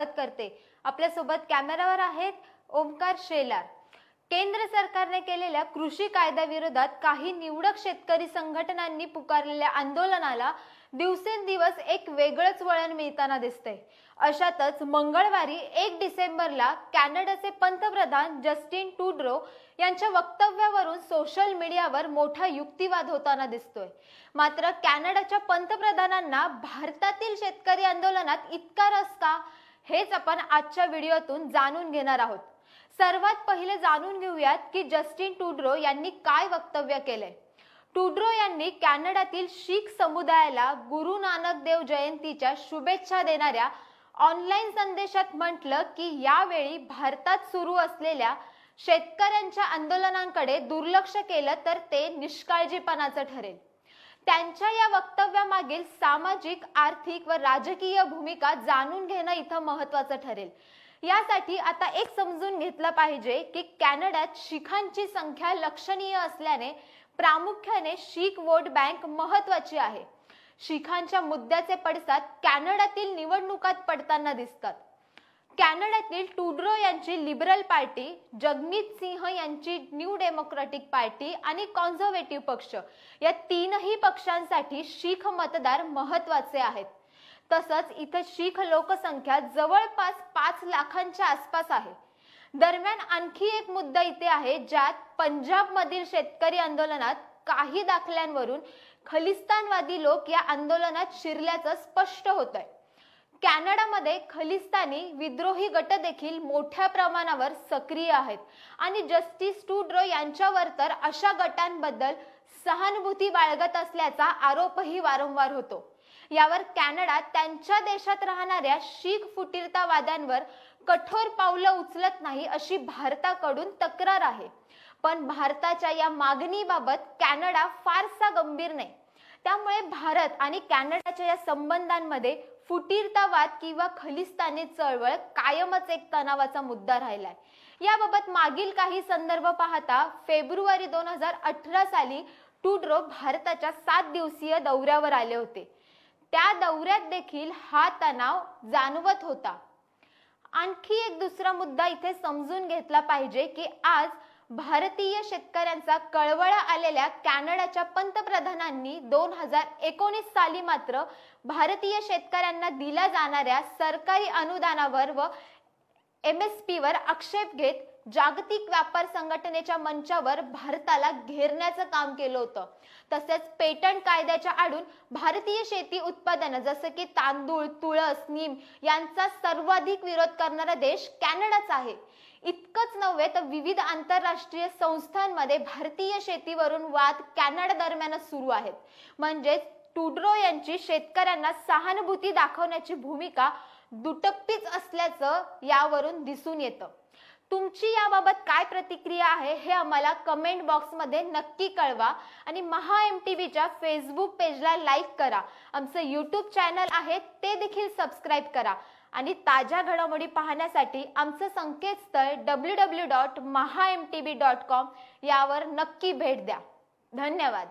करते। आपल्यासोबत कॅमेरावर आहेत ओमकार शेलार। केंद्र सरकारने केलेल्या कृषी कायद्याविरोधात काही निवडक शेतकरी संघटनांनी पुकारलेल्या आंदोलनाला दिवसेंदिवस एक वेगळंच वळण मिळताना दिसतंय। अशातच मंगळवारी 1 डिसेंबरला कॅनडाचे पंतप्रधान जस्टिन ट्रूडो यांच्या वक्तव्यावरून सोशल मीडियावर मोठा युक्तिवाद होताना दिसतोय। मात्र कॅनडाच्या पंतप्रधानांना भारतातील शेतकरी आंदोलनात इतका रस का, हेच आपण आजच्या व्हिडिओतून जाणून घेणार आहोत। सर्वात पहिले जाणून घेऊयात की जस्टिन ट्रूडो यांनी काय वक्तव्य केले। ट्रूडो यांनी कॅनडातील शीख समुदायाला गुरु नानक देव जयंतीच्या शुभेच्छा देणाऱ्या ऑनलाईन संदेशात म्हटलं की यावेळी भारतात सुरू असलेल्या शेतकऱ्यांच्या आंदोलनांकडे दुर्लक्ष केलं तर ते निष्काळजीपणाचं ठरेल। त्यांच्या या वक्तव्यामागील सामाजिक, आर्थिक व राजकीय भूमिका जाणून घेणं इथं महत्त्वाचं ठरेल। यासाठी आता एक समजून घेतलं पाहिजे की कॅनडात शीखांची संख्या लक्षणीय असल्याने प्रामुख्याने शीख वोट बँक महत्त्वाची आहे। शीखांच्या मुद्द्याचे पडसाद कॅनडातील निवडणुकात पडताना दिसतात। कॅनडातील ट्रूडो यांची लिबरल पार्टी, जगमीत सिंह यांची न्यू डेमोक्रॅटिक पार्टी आणि कॉन्झर्वेटिव्ह पक्ष या तीनही पक्षांसाठी शीख मतदार महत्त्वाचे आहेत। तसंच इथे शीख लोकसंख्या जवळपास 5 लाखांच्या आसपास आहे। दरम्यान आणखी एक मुद्दा इथे आहे ज्यात पंजाबमधील शेतकरी आंदोलनात काही दाखल्यांवरून खलिस्तानवादी लोक या आंदोलनात शिरल्याचं स्पष्ट होतंय। कॅनडामध्ये खलिस्तानी विद्रोही गट देखील मोठ्या प्रमाणावर सक्रिय आहेत आणि जस्टिस ट्रूडो यांच्यावर तर अशा गटांबद्दल सहानुभूती बाळगत असल्याचा आरोपही वारंवार होतो। यावर कॅनडा त्यांच्या देशात राहणाऱ्या शीख फुटीरतावाद्यांवर कठोर पावलं उचलत नाही अशी भारताकडून तक्रार आहे। पण भारताच्या या मागणीबाबत कॅनडा फारसा गंभीर नाही। त्यामुळे भारत आणि कॅनडाच्या या संबंधांमध्ये फुटीरतावाद किंवा खलिस्तानी चळवळ कायमच एक तणावाचा मुद्दा राहिलाय। याबाबत मागील काही संदर्भ पाहता फेब्रुवारी 2018 साली ट्रूडो भारताच्या 7 दिवसीय दौऱ्यावर आले होते। त्या दौऱ्यात देखील हा तणाव जाणवत होता। आणखी एक दुसरा मुद्दा इथे समजून घेतला पाहिजे की आज भारतीय शेतकऱ्यांचा कळवळा आलेल्या कॅनडाच्या पंतप्रधानांनी 2019 साली मात्र भारतीय शेतकऱ्यांना दिल्या जाणाऱ्या सरकारी अनुदानावर व MSP वर आक्षेप घेत जागतिक व्यापार संघटनेच्या मंचावर भारताला घेरण्याचं काम केलं होतं। तसेच पेटंट कायद्याच्या आडून भारतीय शेती उत्पादनं जसे की तांदूळ, तुळस, नीम यांचा सर्वाधिक विरोध करणारा देश कॅनडाच आहे। इतकंच नव्हे तर विविध आंतरराष्ट्रीय संस्थांमध्ये भारतीय शेतीवरून वाद कॅनडा दरम्यानच सुरू आहेत। म्हणजे ट्रूडो यांची शेतकऱ्यांना सहानुभूती दाखवण्याची भूमिका दुटप्पीच असल्याचं यावरून दिसून येतं। तुमची याबाबत काय प्रतिक्रिया आहे हे आम्हाला कमेंट बॉक्समध्ये नक्की कळवा आणि महा MTVच्या फेसबुक पेजला लाईक करा। आमचं YouTube चॅनल आहे ते देखील सबस्क्राईब करा आणि ताज्या घडामोडी पाहण्यासाठी आमचं संकेतस्थळ www.mahamtv.com यावर नक्की भेट द्या। धन्यवाद।